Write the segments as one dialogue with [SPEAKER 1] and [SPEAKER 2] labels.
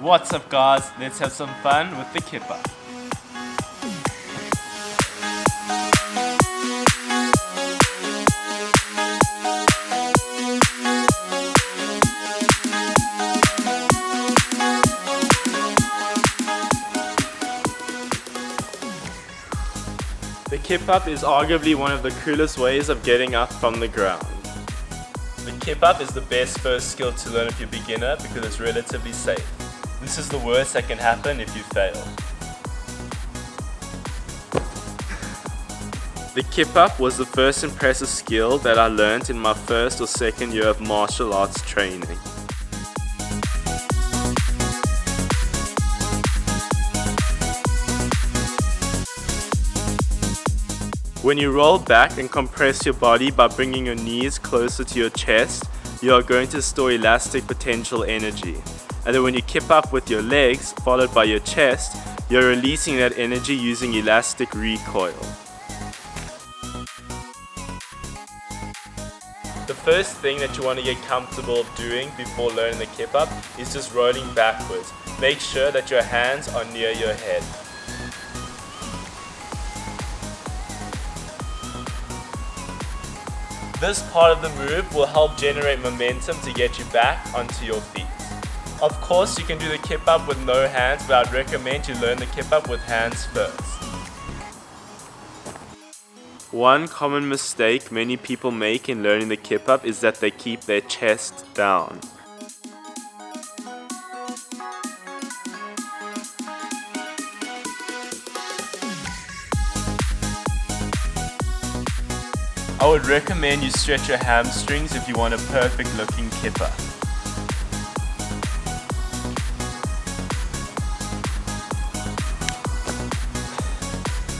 [SPEAKER 1] What's up guys, let's have some fun with the kip up. The kip up is arguably one of the coolest ways of getting up from the ground. The kip up is the best first skill to learn if you're a beginner because it's relatively safe. This is the worst that can happen if you fail. The kip up was the first impressive skill that I learned in my first or second year of martial arts training. When you roll back and compress your body by bringing your knees closer to your chest, you are going to store elastic potential energy. And then when you kip up with your legs, followed by your chest, you're releasing that energy using elastic recoil. The first thing that you want to get comfortable doing before learning the kip up is just rolling backwards. Make sure that your hands are near your head. This part of the move will help generate momentum to get you back onto your feet. Of course, you can do the kip up with no hands, but I'd recommend you learn the kip up with hands first. One common mistake many people make in learning the kip up is that they keep their chest down. I would recommend you stretch your hamstrings if you want a perfect looking kip up.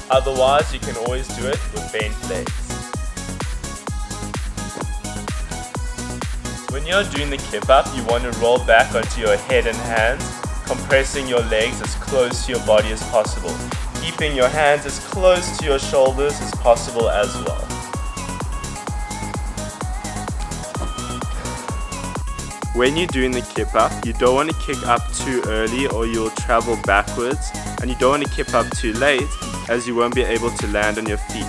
[SPEAKER 1] Otherwise, you can always do it with bent legs. When you're doing the kip up, you want to roll back onto your head and hands, compressing your legs as close to your body as possible, keeping your hands as close to your shoulders as possible as well. When you're doing the kip up, you don't want to kick up too early or you'll travel backwards, and you don't want to kip up too late as you won't be able to land on your feet.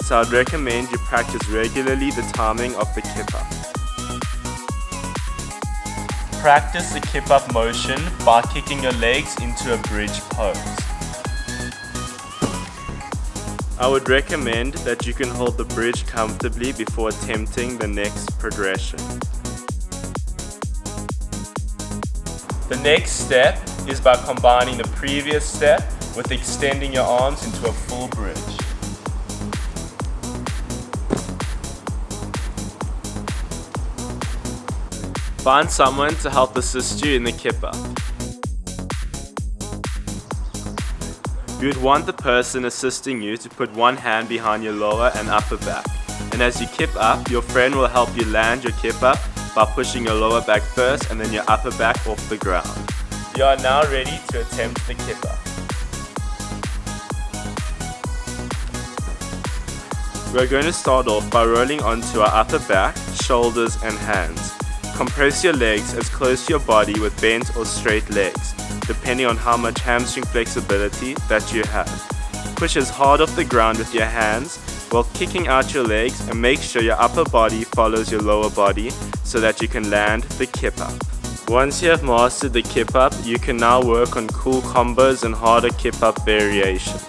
[SPEAKER 1] So I'd recommend you practice regularly the timing of the kip up. Practice the kip up motion by kicking your legs into a bridge pose. I would recommend that you can hold the bridge comfortably before attempting the next progression. The next step is by combining the previous step with extending your arms into a full bridge. Find someone to help assist you in the kip up. You would want the person assisting you to put one hand behind your lower and upper back. And as you kip up, your friend will help you land your kip up by pushing your lower back first and then your upper back off the ground. You are now ready to attempt the kip up. We're going to start off by rolling onto our upper back, shoulders and hands. Compress your legs as close to your body with bent or straight legs, depending on how much hamstring flexibility that you have. Push as hard off the ground with your hands while kicking out your legs, and make sure your upper body follows your lower body so that you can land the kip up. Once you have mastered the kip up, you can now work on cool combos and harder kip up variations.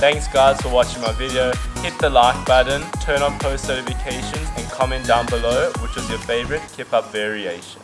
[SPEAKER 1] Thanks guys for watching my video. Hit the like button, turn on post notifications and comment down below which was your favorite kip up variation.